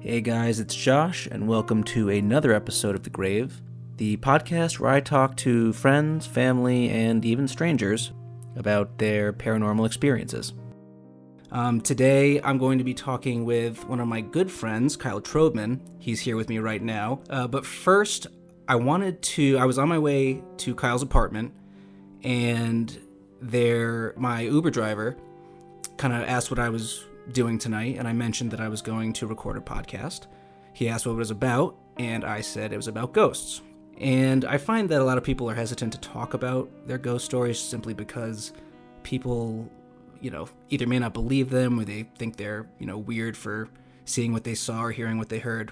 Hey guys, it's Josh, and welcome to another episode of The Grave, the podcast where I talk to friends, family, and even strangers about their paranormal experiences. Today, I'm going to be talking with one of my good friends, Kyle Trobman. He's here with me right now. But first, I was on my way to Kyle's apartment, and my Uber driver kind of asked what I was doing tonight, and I mentioned that I was going to record a podcast. He asked what it was about, and I said it was about ghosts. And I find that a lot of people are hesitant to talk about their ghost stories simply because people, either may not believe them or they think they're, weird for seeing what they saw or hearing what they heard.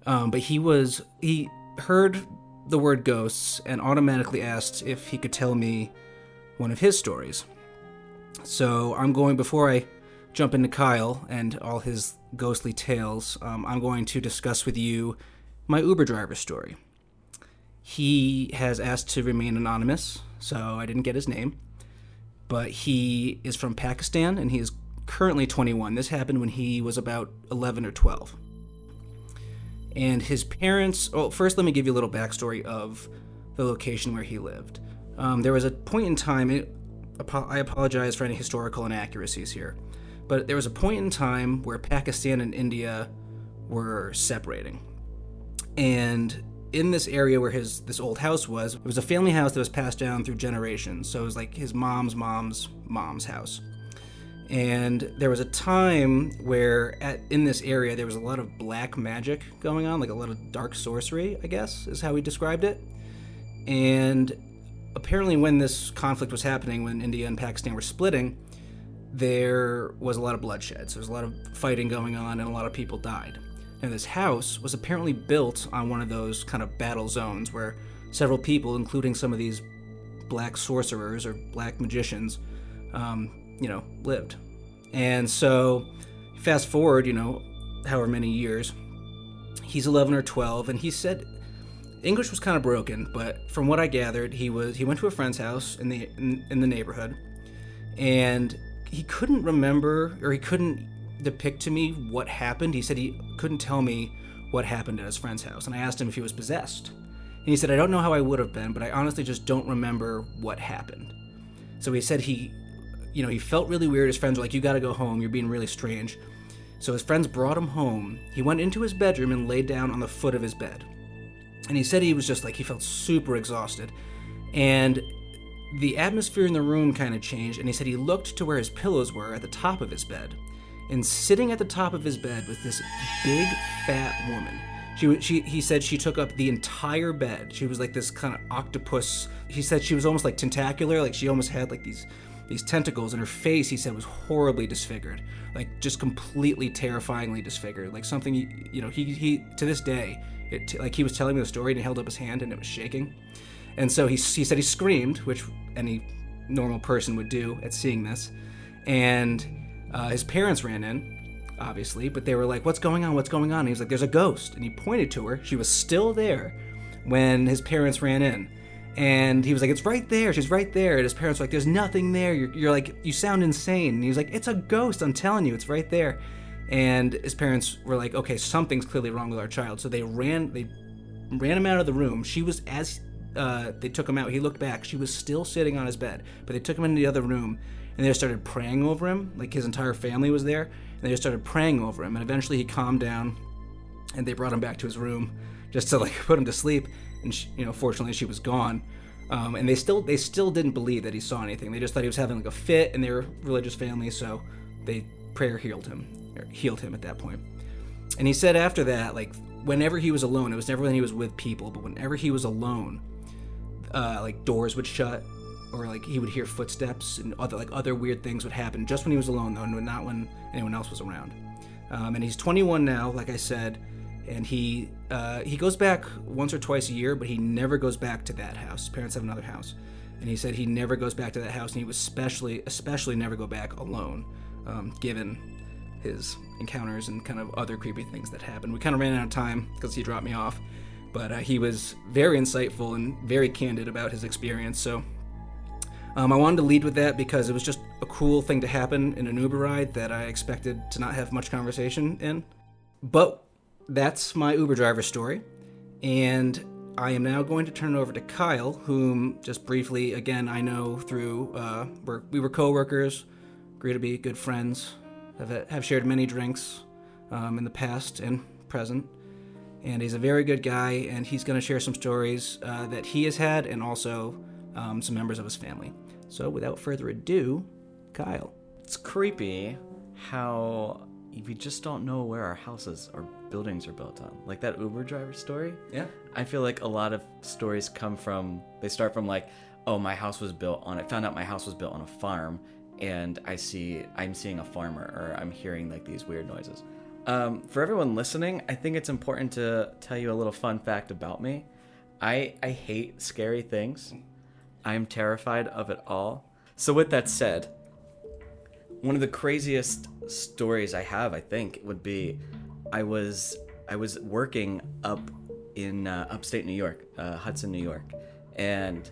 But he heard the word ghosts and automatically asked if he could tell me one of his stories. So before I jump into Kyle and all his ghostly tales, I'm going to discuss with you my Uber driver story. He has asked to remain anonymous, so I didn't get his name, but he is from Pakistan and he is currently 21. This happened when he was about 11 or 12. And his parents, first let me give you a little backstory of the location where he lived. There was a point in time, I apologize for any historical inaccuracies here, but there was a point in time where Pakistan and India were separating. And in this area where this old house was, it was a family house that was passed down through generations. So it was like his mom's house. And there was a time where in this area there was a lot of black magic going on, like a lot of dark sorcery, I guess, is how he described it. And apparently when this conflict was happening, when India and Pakistan were splitting, there was a lot of bloodshed. So there was a lot of fighting going on and a lot of people died. And this house was apparently built on one of those kind of battle zones where several people, including some of these black sorcerers or black magicians, lived. And so fast forward, however many years, he's 11 or 12, and he said English was kind of broken, but from what I gathered, he went to a friend's house in the neighborhood, and he couldn't remember, or he couldn't depict to me what happened. He said he couldn't tell me what happened at his friend's house, and I asked him if he was possessed. And he said, I don't know how I would have been, but I honestly just don't remember what happened. So he said he felt really weird. His friends were like, you gotta go home, you're being really strange. So his friends brought him home. He went into his bedroom and laid down on the foot of his bed. And he said he was just he felt super exhausted. And the atmosphere in the room kind of changed, and he said he looked to where his pillows were at the top of his bed. And sitting at the top of his bed was this big, fat woman. He said she took up the entire bed. She was like this kind of octopus. He said she was almost like tentacular, like she almost had like these tentacles, and her face, he said, was horribly disfigured, like just completely terrifyingly disfigured, like something, he to this day, he was telling me the story and he held up his hand and it was shaking. And so he said he screamed, which any normal person would do at seeing this. And his parents ran in, obviously, but they were like, what's going on? And he was like, there's a ghost. And he pointed to her. She was still there when his parents ran in. And he was like, it's right there. She's right there. And his parents were like, there's nothing there. You're like, you sound insane. And he was like, it's a ghost. I'm telling you, it's right there. And his parents were like, okay, something's clearly wrong with our child. So they ran him out of the room. She was, as they took him out, he looked back. She was still sitting on his bed, but they took him into the other room and they just started praying over him. Like his entire family was there, and they just started praying over him. And eventually he calmed down, and they brought him back to his room just to put him to sleep. And fortunately she was gone. And they still didn't believe that he saw anything. They just thought he was having a fit, and they were a religious family, so prayer healed him at that point. And he said after that, whenever he was alone, it was never when he was with people, but whenever he was alone, doors would shut, or he would hear footsteps, and other weird things would happen just when he was alone, though, not when anyone else was around. And he's 21 now, like I said, and he goes back once or twice a year, but he never goes back to that house. His parents have another house, and he said he never goes back to that house, and he would especially never go back alone, given his encounters and kind of other creepy things that happened. We kind of ran out of time because he dropped me off, but he was very insightful and very candid about his experience. So I wanted to lead with that because it was just a cool thing to happen in an Uber ride that I expected to not have much conversation in. But that's my Uber driver story. And I am now going to turn it over to Kyle, whom just briefly, again, I know through, we were co-workers, grew to be good friends, have shared many drinks in the past and present. And he's a very good guy, and he's going to share some stories that he has had and also some members of his family. So without further ado, Kyle. It's creepy how we just don't know where our houses or buildings are built on. Like that Uber driver story. Yeah. I feel like a lot of stories they start from like, oh, I found out my house was built on a farm, and I'm seeing a farmer, or I'm hearing like these weird noises. For everyone listening, I think it's important to tell you a little fun fact about me. I hate scary things. I'm terrified of it all. So with that said, one of the craziest stories I have, I think, would be I was working up in upstate New York, Hudson, New York, and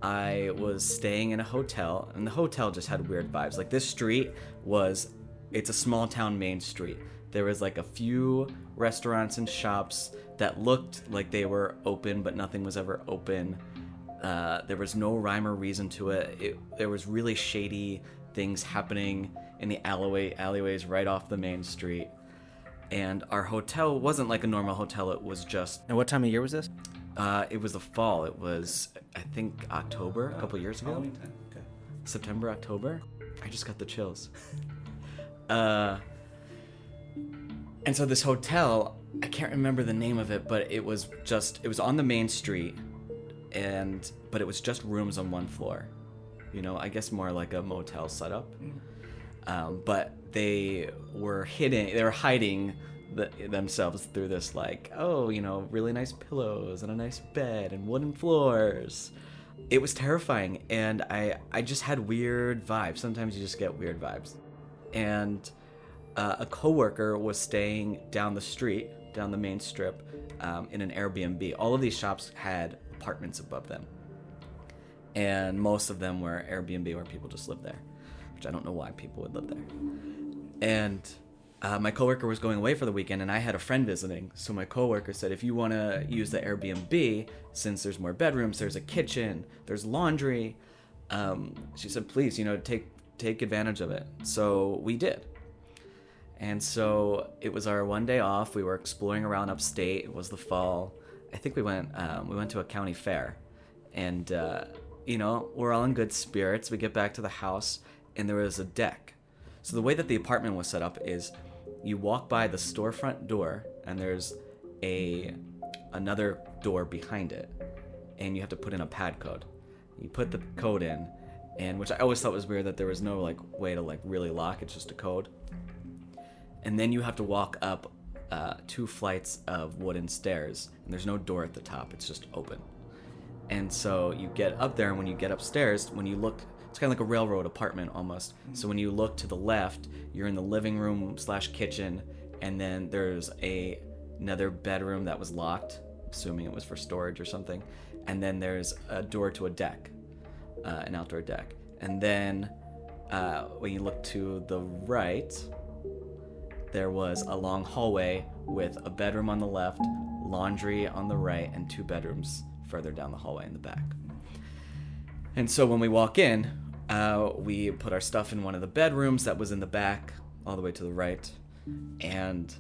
I was staying in a hotel, and the hotel just had weird vibes. Like this street it's a small town main street. There was like a few restaurants and shops that looked like they were open, but nothing was ever open. There was no rhyme or reason to it. There was really shady things happening in the alleyways right off the main street. And our hotel wasn't like a normal hotel. It was just... And what time of year was this? It was the fall. It was, I think, October, a couple years ago. Halloween time. Okay. September, October. I just got the chills. And so this hotel, I can't remember the name of it, but it was on the main street, but it was just rooms on one floor. You know, I guess more like a motel setup. But they were hiding themselves through this, like, oh, you know, really nice pillows and a nice bed and wooden floors. It was terrifying, and I just had weird vibes. Sometimes you just get weird vibes. And a coworker was staying down the main strip, in an Airbnb. All of these shops had apartments above them, and most of them were Airbnb where people just lived there, which I don't know why people would live there. And my coworker was going away for the weekend, and I had a friend visiting. So my coworker said, if you want to use the Airbnb, since there's more bedrooms, there's a kitchen, there's laundry. She said, please, you know, take advantage of it. So we did. And so it was our one day off. We were exploring around upstate. It was the fall. I think we went to a county fair, and you know, we're all in good spirits. We get back to the house, and there was a deck. So the way that the apartment was set up is you walk by the storefront door, and there's another door behind it, and you have to put in a pad code. You put the code in, and which I always thought was weird that there was no like way to like really lock. It's just a code. And then you have to walk up 2 flights of wooden stairs, and there's no door at the top. It's just open. And so you get up there, and when you get upstairs, when you look, it's kind of like a railroad apartment almost. So when you look to the left, you're in the living room / kitchen, and then there's another bedroom that was locked, assuming it was for storage or something. And then there's a door to a deck, an outdoor deck. And then when you look to the right, there was a long hallway with a bedroom on the left, laundry on the right, and 2 bedrooms further down the hallway in the back. And so when we walk in, we put our stuff in one of the bedrooms that was in the back, all the way to the right, and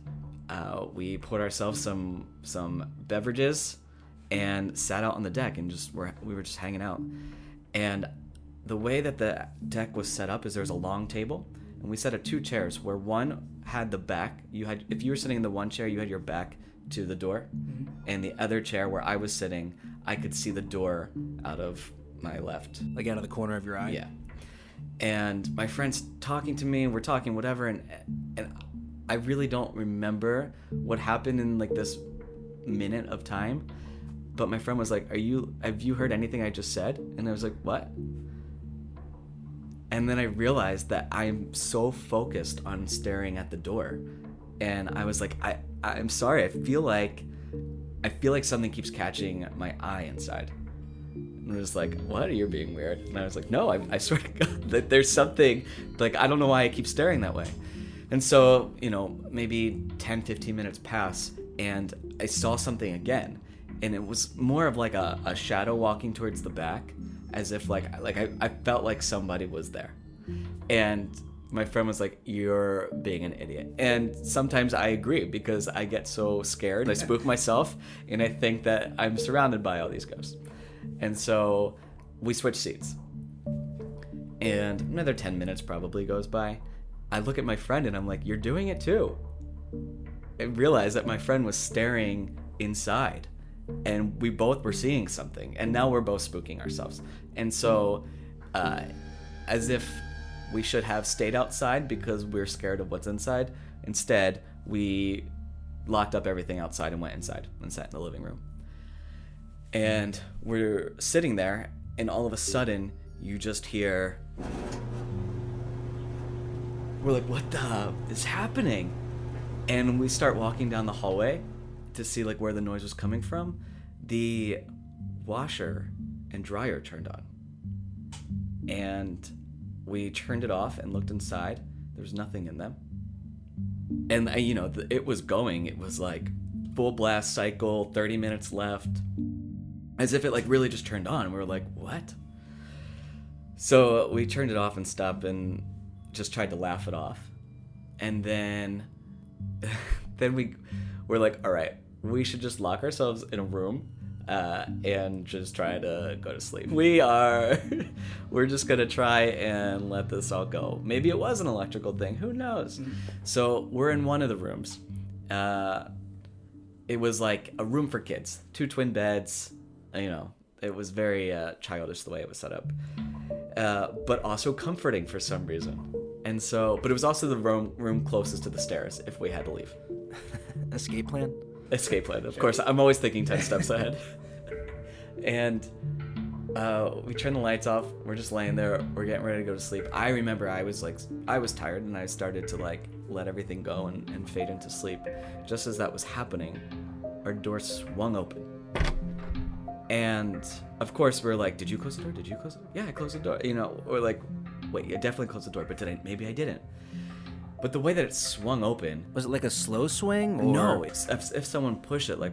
we put ourselves some beverages and sat out on the deck, and we were just hanging out. And the way that the deck was set up is there's a long table, and we set up 2 chairs where one had the back. If you were sitting in the one chair, you had your back to the door, and the other chair where I was sitting, I could see the door out of my left, Like out of the corner of your eye? Yeah. And my friend's talking to me, and we're talking whatever, and I really don't remember what happened in like this minute of time, but my friend was like, have you heard anything I just said? And I was like, what? And then I realized that I'm so focused on staring at the door, and I was like, I'm sorry, I feel like something keeps catching my eye inside. And I was like, what? You're being weird. And I was like, no, I swear to God that there's something, like, I don't know why I keep staring that way. And so, maybe 10, 15 minutes pass, and I saw something again. And it was more of like a shadow walking towards the back, as if I felt like somebody was there. And my friend was like, "You're being an idiot." And sometimes I agree, because I get so scared. I spook myself, and I think that I'm surrounded by all these ghosts. And so we switch seats. And another 10 minutes probably goes by. I look at my friend and I'm like, "You're doing it too." I realized that my friend was staring inside, and we both were seeing something, and now we're both spooking ourselves. And so, as if we should have stayed outside because we're scared of what's inside, instead we locked up everything outside and went inside and sat in the living room. And we're sitting there, and all of a sudden you just hear, we're like, "What the is happening?" And we start walking down the hallway to see like where the noise was coming from. The washer and dryer turned on, and we turned it off and looked inside. There was nothing in them. And it was going. It was like full blast cycle, 30 minutes left, as if it like really just turned on. We were like, "What?" So we turned it off and stopped and just tried to laugh it off. And then we were like, "All right, we should just lock ourselves in a room and just try to go to sleep. We're just gonna try and let this all go. Maybe it was an electrical thing, who knows?" So we're in one of the rooms. It was like a room for kids, 2 twin beds. It was very childish the way it was set up, but also comforting for some reason. And so, but it was also the room closest to the stairs if we had to leave. Escape plan? Escape plan, of course. I'm always thinking 10 steps ahead. And we turn the lights off. We're just laying there. We're getting ready to go to sleep. I remember I was tired, and I started to like let everything go and fade into sleep. Just as that was happening, our door swung open. And of course we're like, "Did you close the door? Did you close it?" "Yeah, I closed the door." We're like, "Wait, I definitely closed the door, but maybe I didn't." But the way that it swung open... Was it like a slow swing? Or... No, it's if someone pushed it, like...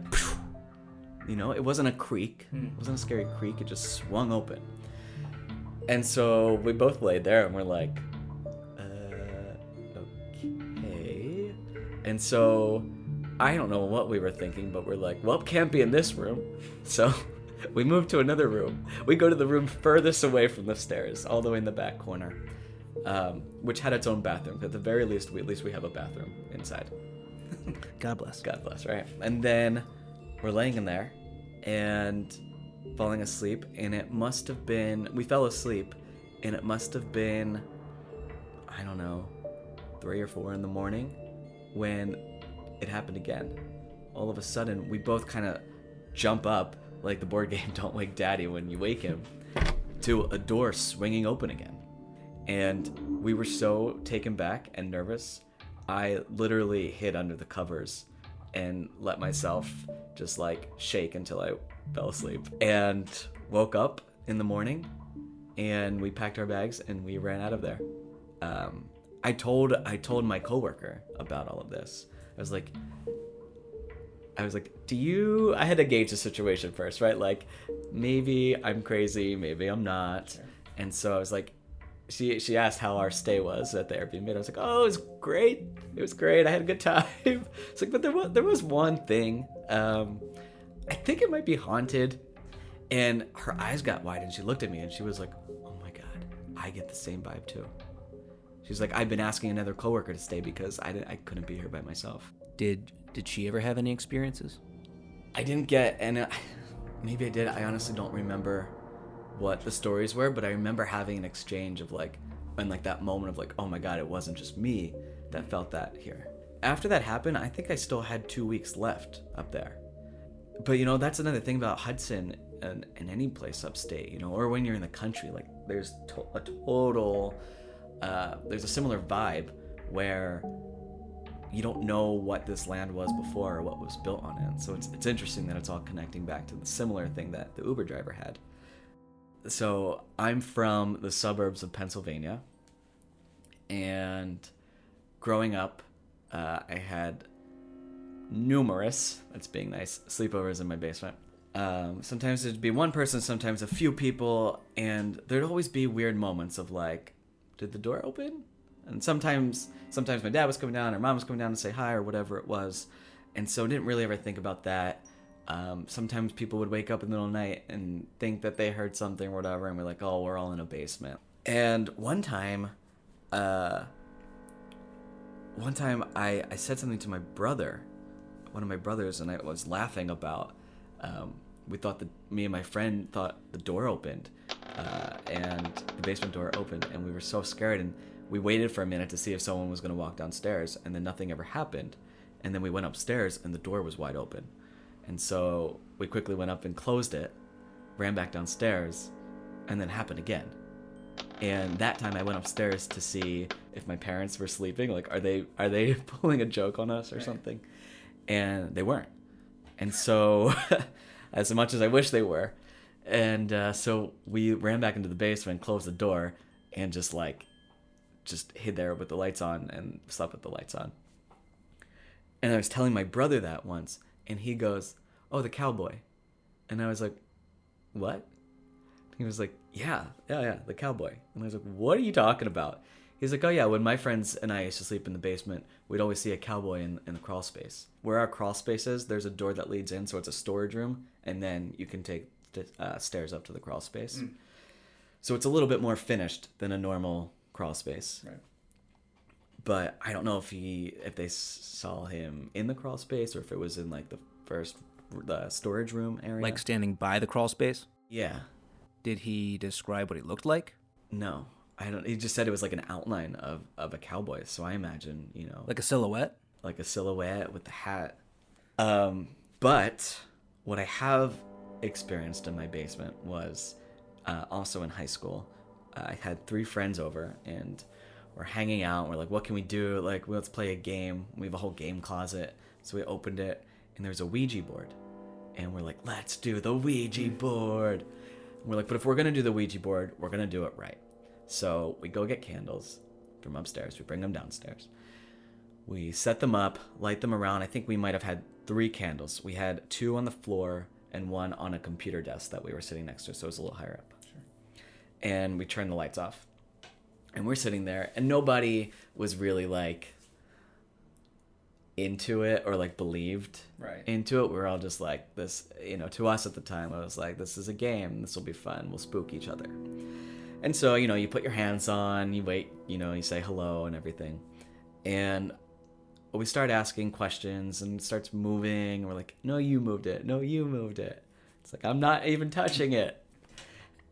it wasn't a creak. It wasn't a scary creak. It just swung open. And so we both laid there, and we're like, okay. And so I don't know what we were thinking, but we're like, "Well, can't be in this room." So we move to another room. We go to the room furthest away from the stairs, all the way in the back corner, which had its own bathroom. At the very least, we have a bathroom inside. God bless. God bless, right? And then we're laying in there and falling asleep, and we fell asleep, and it must have been, I don't know, 3 or 4 in the morning when it happened again. All of a sudden, we both kind of jump up, like the board game Don't Wake Daddy when you wake him, to a door swinging open again. And we were so taken back and nervous, I literally hid under the covers and let myself just like shake until I fell asleep. And woke up in the morning, and we packed our bags and we ran out of there. I told my coworker about all of this. I was like, I had to gauge the situation first, right? Like, maybe I'm crazy, maybe I'm not. Sure. And so I was like, she asked how our stay was at the Airbnb. I was like, "Oh, it was great. It was great. I had a good time." It's like, but there was one thing. I think it might be haunted. And her eyes got wide, and she looked at me, and she was like, "Oh my God, I get the same vibe too." She's like, "I've been asking another coworker to stay because I couldn't be here by myself." Did she ever have any experiences? I didn't get, and maybe I did. I honestly don't remember what the stories were, but I remember having an exchange of like, and like that moment of like, "Oh my God, it wasn't just me that felt that here." After that happened, I think I still had 2 weeks left up there. But that's another thing about Hudson and any place upstate, or when you're in the country, like there's there's a similar vibe where you don't know what this land was before or what was built on it. So it's interesting that it's all connecting back to the similar thing that the Uber driver had. So I'm from the suburbs of Pennsylvania, and growing up, I had numerous, that's being nice, sleepovers in my basement. Sometimes it'd be one person, sometimes a few people, and there'd always be weird moments of like, did the door open? And sometimes my dad was coming down or mom was coming down to say hi or whatever it was. And so I didn't really ever think about that. Sometimes people would wake up in the middle of the night and think that they heard something or whatever, and we're like, oh, we're all in a basement. And one time I said something to my brother, one of my brothers, and I was laughing about, me and my friend thought the door opened, and the basement door opened, and we were so scared, and we waited for a minute to see if someone was going to walk downstairs, and then nothing ever happened. And then we went upstairs, and the door was wide open. And so we quickly went up and closed it, ran back downstairs, and then it happened again. And that time I went upstairs to see if my parents were sleeping. Like, are they pulling a joke on us or something? And they weren't. And so, as much as I wish they were. And so we ran back into the basement, closed the door, and just hid there with the lights on and slept with the lights on. And I was telling my brother that once, and he goes, oh, the cowboy. And I was like, what? He was like, yeah, the cowboy. And I was like, what are you talking about? He's like, oh yeah, when my friends and I used to sleep in the basement, we'd always see a cowboy in the crawl space. Where our crawl space is, there's a door that leads in, so it's a storage room, and then you can take stairs up to the crawl space. So it's a little bit more finished than a normal crawl space. Right. But I don't know if they saw him in the crawl space or if it was in like the storage room area. Like standing by the crawl space? Yeah. Did he describe what he looked like? No. He just said it was like an outline of a cowboy. So I imagine, like a silhouette? Like a silhouette with the hat. But what I have experienced in my basement was also in high school. I had 3 friends over, and we're hanging out. We're like, what can we do? Like, let's play a game. We have a whole game closet. So we opened it, and there's a Ouija board. And we're like, let's do the Ouija board. And we're like, but if we're going to do the Ouija board, we're going to do it right. So we go get candles from upstairs. We bring them downstairs. We set them up, light them around. I think we might have had 3 candles. We had 2 on the floor and 1 on a computer desk that we were sitting next to, so it was a little higher up. Sure. And we turned the lights off. And we're sitting there, and nobody was really like into it or like believed into it. We were all just like this, to us at the time, I was like, this is a game. This will be fun. We'll spook each other. And so, you put your hands on, you wait, you say hello and everything. And we start asking questions, and it starts moving. We're like, no, you moved it. No, you moved it. It's like, I'm not even touching it.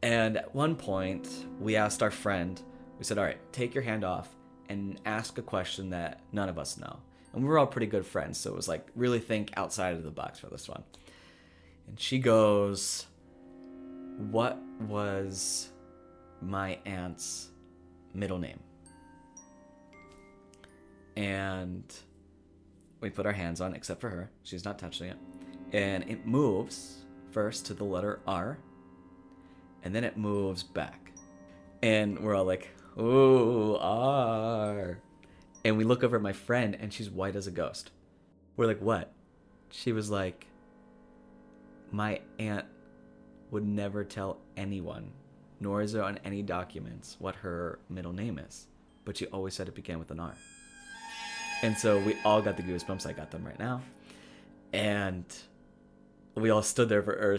And at one point, we asked our friend, we said, all right, take your hand off and ask a question that none of us know. And we were all pretty good friends, so it was like, really think outside of the box for this one. And she goes, what was my aunt's middle name? And we put our hands on, except for her. She's not touching it. And it moves first to the letter R, and then it moves back. And we're all like, ooh, R. And we look over at my friend, and she's white as a ghost. We're like, what? She was like, my aunt would never tell anyone, nor is it on any documents, what her middle name is. But she always said it began with an R. And so we all got the goosebumps. I got them right now. And we all sat there for a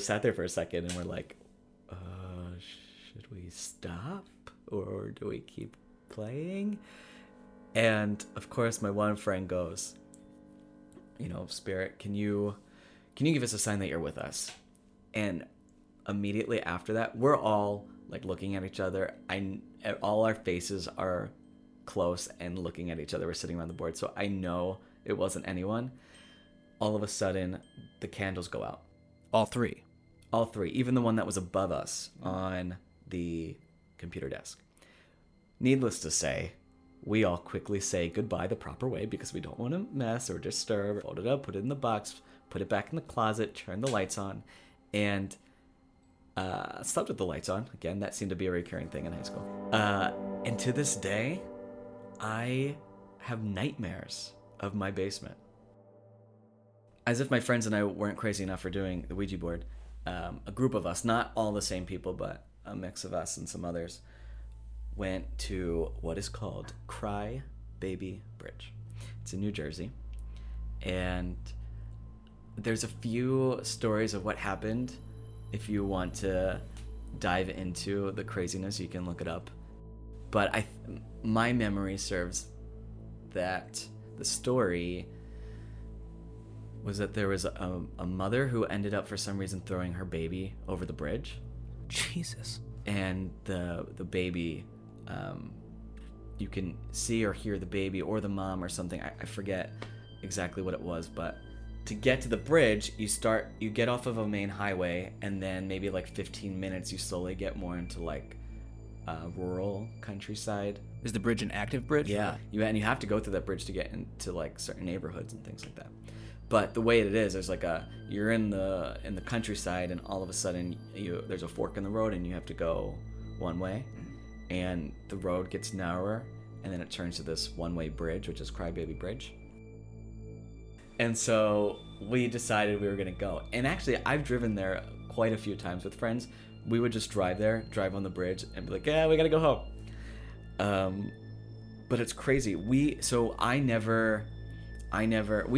second, and we're like, should we stop? Or do we keep playing? And of course, my one friend goes, Spirit, can you give us a sign that you're with us? And immediately after that, we're all like looking at each other. All our faces are close and looking at each other. We're sitting around the board, so I know it wasn't anyone. All of a sudden, the candles go out. All 3, even the one that was above us on the computer desk. Needless to say, we all quickly say goodbye the proper way because we don't want to mess or disturb. Fold it up, put it in the box, put it back in the closet, turn the lights on, and slept with the lights on. Again, that seemed to be a recurring thing in high school. And to this day, I have nightmares of my basement. As if my friends and I weren't crazy enough for doing the Ouija board, a group of us, not all the same people, but a mix of us and some others, went to what is called Cry Baby Bridge. It's in New Jersey. And there's a few stories of what happened. If you want to dive into the craziness, you can look it up. But my memory serves that the story was that there was a mother who ended up for some reason throwing her baby over the bridge. Jesus. And the baby, you can see or hear the baby or the mom or something. I forget exactly what it was, but to get to the bridge, you get off of a main highway, and then maybe like 15 minutes, you slowly get more into like rural countryside. Is the bridge an active bridge? Yeah, you have to go through that bridge to get into like certain neighborhoods and things like that. But the way it is, there's like you're in the countryside, and all of a sudden there's a fork in the road, and you have to go one way, and the road gets narrower, and then it turns to this one-way bridge, which is Crybaby Bridge. And so we decided we were gonna go. And actually, I've driven there quite a few times with friends. We would just drive on the bridge, and be like, yeah, we gotta go home. But it's crazy. We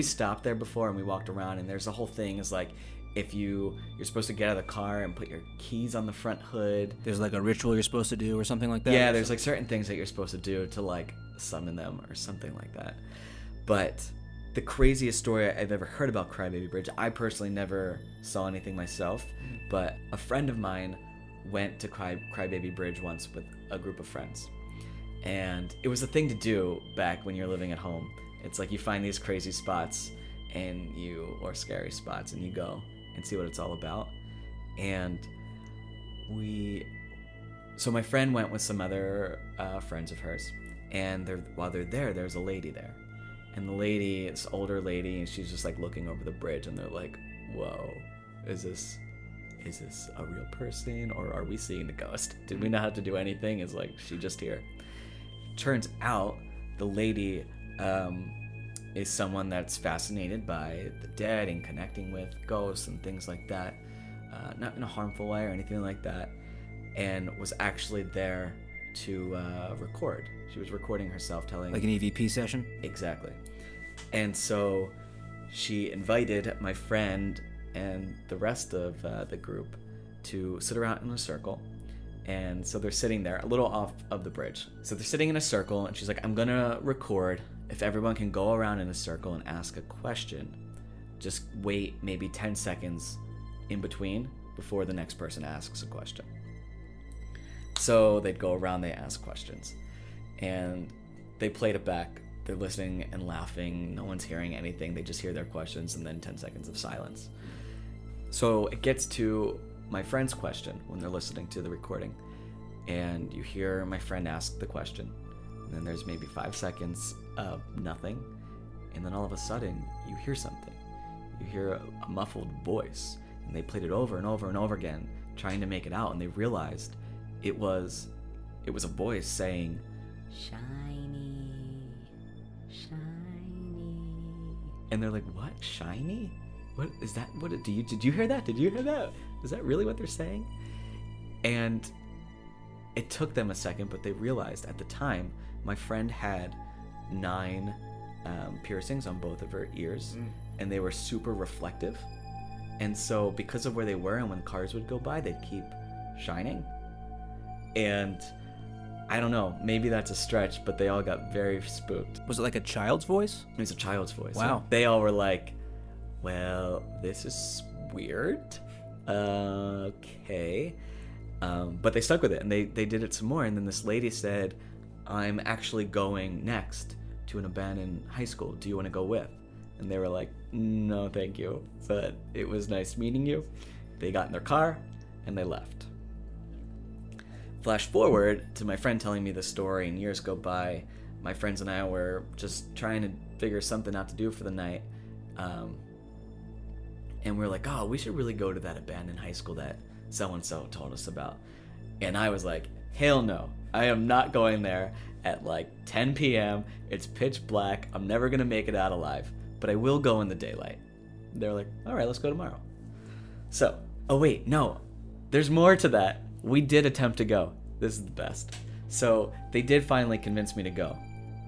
stopped there before, and we walked around, and there's a whole thing is like, if you're supposed to get out of the car and put your keys on the front hood. There's like a ritual you're supposed to do or something like that? Yeah, there's like certain things that you're supposed to do to like summon them or something like that. But the craziest story I've ever heard about Crybaby Bridge, I personally never saw anything myself, but a friend of mine went to Crybaby Bridge once with a group of friends. And it was a thing to do back when you're living at home. It's like you find these crazy spots or scary spots, and you go and see what it's all about. And so my friend went with some other friends of hers, and while they're there, there's a lady there. And the lady, it's an older lady, and she's just like looking over the bridge, and they're like, whoa, is this a real person, or are we seeing the ghost? Did we not have to do anything? Is like, she just here? Turns out the lady is someone that's fascinated by the dead and connecting with ghosts and things like that, not in a harmful way or anything like that, and was actually there to record. She was recording herself telling... Like an EVP session? Exactly. And so she invited my friend and the rest of the group to sit around in a circle. And so they're sitting there a little off of the bridge. So they're sitting in a circle, and she's like, I'm gonna record. If everyone can go around in a circle and ask a question, just wait maybe 10 seconds in between before the next person asks a question. So they'd go around, they ask questions, and they played it back. They're listening and laughing. No one's hearing anything. They just hear their questions, and then 10 seconds of silence. So it gets to my friend's question when they're listening to the recording, and you hear my friend ask the question, and then there's maybe 5 seconds of nothing, and then all of a sudden you hear something. You hear a muffled voice, and they played it over and over and over again, trying to make it out, and they realized it was a voice saying, "Shiny, shiny." And they're like, "What? Shiny? What is that? What did you hear that? Did you hear that? Is that really what they're saying?" And it took them a second, but they realized at the time my friend had 9 piercings on both of her ears, and they were super reflective. And so because of where they were, and when cars would go by, they'd keep shining. And I don't know, maybe that's a stretch, but they all got very spooked. Was it like a child's voice? It was a child's voice. Wow. So they all were like, well, this is weird. Okay. But they stuck with it, and they did it some more. And then this lady said, I'm actually going next to an abandoned high school. Do you want to go with? And they were like, no, thank you. But it was nice meeting you. They got in their car, and they left. Flash forward to my friend telling me the story, and years go by. My friends and I were just trying to figure something out to do for the night. And we're like, oh, we should really go to that abandoned high school that so-and-so told us about. And I was like, hell no. I am not going there at like 10 p.m. It's pitch black. I'm never going to make it out alive. But I will go in the daylight. They're like, all right, let's go tomorrow. So, oh wait, no. There's more to that. We did attempt to go. This is the best. So they did finally convince me to go.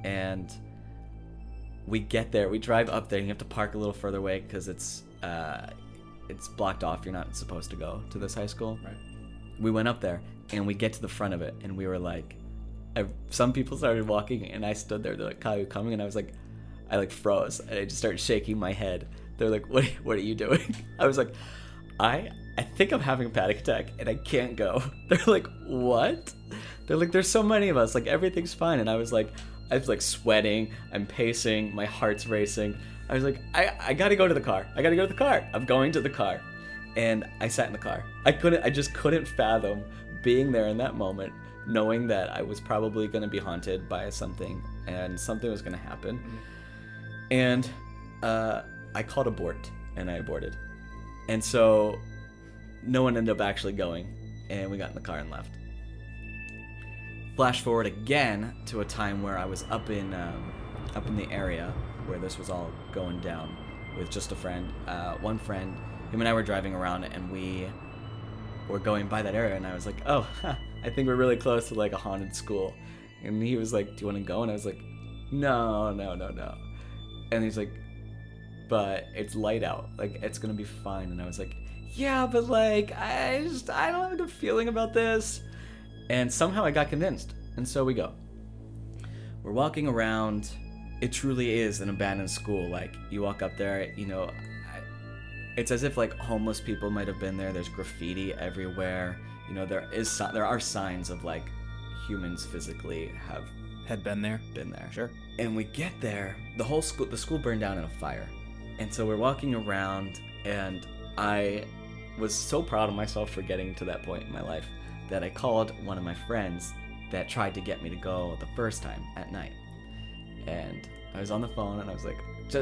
And we get there. We drive up there. And you have to park a little further away because it's blocked off. You're not supposed to go to this high school. Right. We went up there and we get to the front of it and we were like, some people started walking and I stood there. They're like, Kyle, you coming? And I was like, I like froze and I just started shaking my head. They're like, what are you doing? I was like, I think I'm having a panic attack and I can't go. They're like, what? They're like, there's so many of us, like everything's fine. And I was like sweating, I'm pacing, my heart's racing. I was like, I gotta go to the car. I'm going to the car. And I sat in the car. I just couldn't fathom being there in that moment, knowing that I was probably gonna be haunted by something and something was gonna happen. And I called abort and I aborted. And so no one ended up actually going and we got in the car and left. Flash forward again to a time where I was up in the area where this was all going down with just a friend. One friend, him and I were driving around and we were going by that area and I was like, oh, I think we're really close to like a haunted school. And he was like, do you want to go? And I was like, no. And he's like, but it's light out. Like, it's going to be fine. And I was like, yeah, but like, I don't have a good feeling about this. And somehow I got convinced. And so we go. We're walking around. It truly is an abandoned school. Like, you walk up there, you know, it's as if like homeless people might have been there. There's graffiti everywhere. You know, there are signs of like humans physically had been there. Sure. And we get there, the school burned down in a fire. And so we're walking around and I was so proud of myself for getting to that point in my life that I called one of my friends that tried to get me to go the first time at night. And I was on the phone and I was like,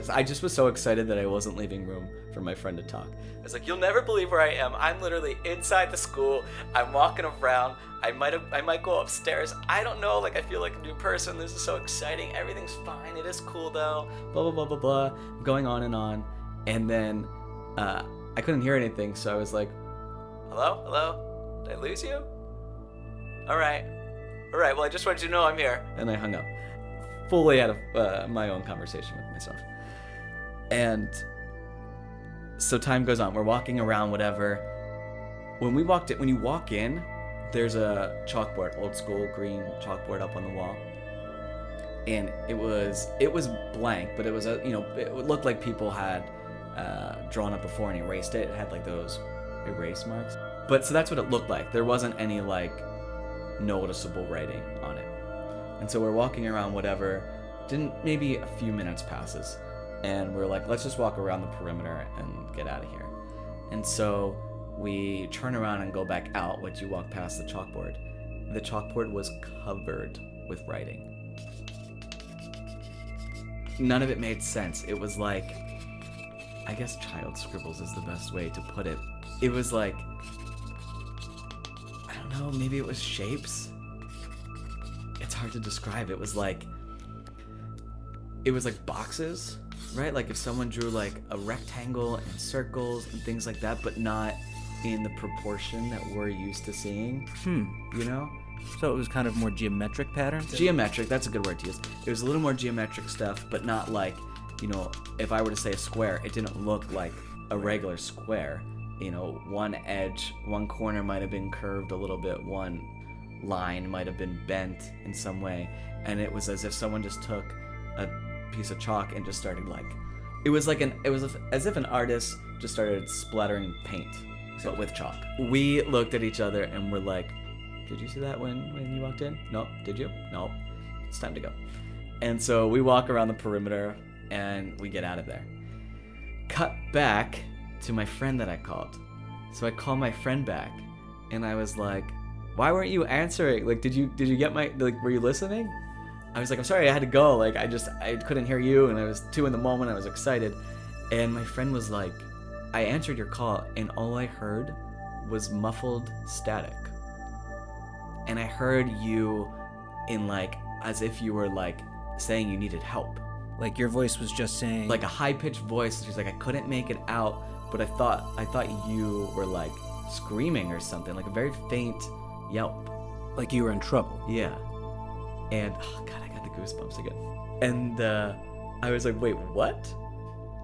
I just was so excited that I wasn't leaving room for my friend to talk. I was like, you'll never believe where I am. I'm literally inside the school. I'm walking around. I might go upstairs. I don't know. Like, I feel like a new person. This is so exciting. Everything's fine. It is cool though. Blah, blah, blah, blah, blah. Going on and on. And then I couldn't hear anything. So I was like, hello? Did I lose you? All right. Well, I just wanted you to know I'm here. And I hung up. Fully out of my own conversation with myself. And so time goes on. We're walking around, whatever. When you walk in, there's a chalkboard, old school green chalkboard up on the wall. And it was blank, but it was it looked like people had drawn up before and erased it. It had like those erase marks. But so that's what it looked like. There wasn't any like noticeable writing on it. And so we're walking around, whatever. Maybe a few minutes passes. And we're like, let's just walk around the perimeter and get out of here. And so we turn around and go back out once you walk past the chalkboard. The chalkboard was covered with writing. None of it made sense. It was like, I guess child scribbles is the best way to put it. It was like, I don't know, maybe it was shapes. It's hard to describe. It was like boxes, right? Like if someone drew like a rectangle and circles and things like that, but not in the proportion that we're used to seeing. You know? So it was kind of more geometric patterns? Geometric, that's a good word to use. It was a little more geometric stuff, but not like, you know, if I were to say a square, it didn't look like a regular square. You know, one edge, one corner might have been curved a little bit, one line might have been bent in some way, and it was as if someone just took a piece of chalk and just started like, it was as if an artist just started splattering paint, but with chalk. We looked at each other and were like, did you see that when you walked in? No. Did you? No. It's time to go. And so we walk around the perimeter and we get out of there. Cut back to my friend that I called. So I call my friend back and I was like, why weren't you answering? Like, did you get my, like, were you listening? I was like, I'm sorry, I had to go. Like, I couldn't hear you, and I was 2 a.m. I was excited. And my friend was like, I answered your call, and all I heard was muffled static. and I heard you in like as if you were like saying you needed help. Like your voice was just saying, Like a high-pitched voice. She's like, I couldn't make it out, but I thought you were like screaming or something, like a very faint yelp. like you were in trouble. Yeah. And oh god, I got the goosebumps again. And I was like, wait, what?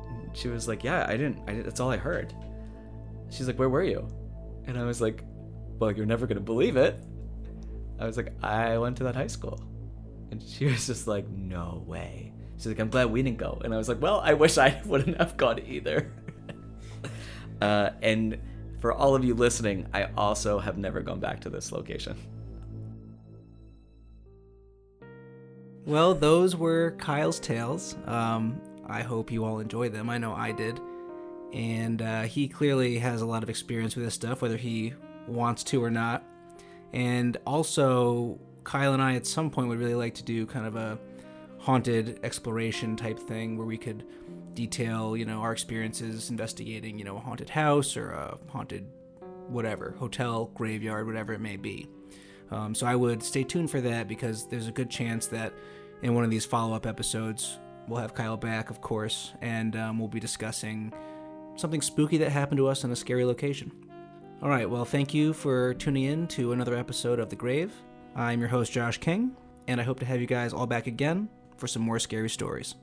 And she was like, yeah, I didn't. That's all I heard. She's like, where were you? And I was like, well, you're never gonna believe it. I was like, I went to that high school. And she was just like, no way. She's like, I'm glad we didn't go. And I was like, well, I wish I wouldn't have gone either. And for all of you listening, I also have never gone back to this location. Well, those were Kyle's tales. I hope you all enjoyed them. I know I did. And he clearly has a lot of experience with this stuff, whether he wants to or not. And also, Kyle and I at some point would really like to do kind of a haunted exploration type thing where we could detail, our experiences investigating, a haunted house or a haunted whatever, hotel, graveyard, whatever it may be. So I would stay tuned for that, because there's a good chance that in one of these follow-up episodes, we'll have Kyle back, of course, and we'll be discussing something spooky that happened to us in a scary location. All right, well, thank you for tuning in to another episode of The Grave. I'm your host, Josh King, and I hope to have you guys all back again for some more scary stories.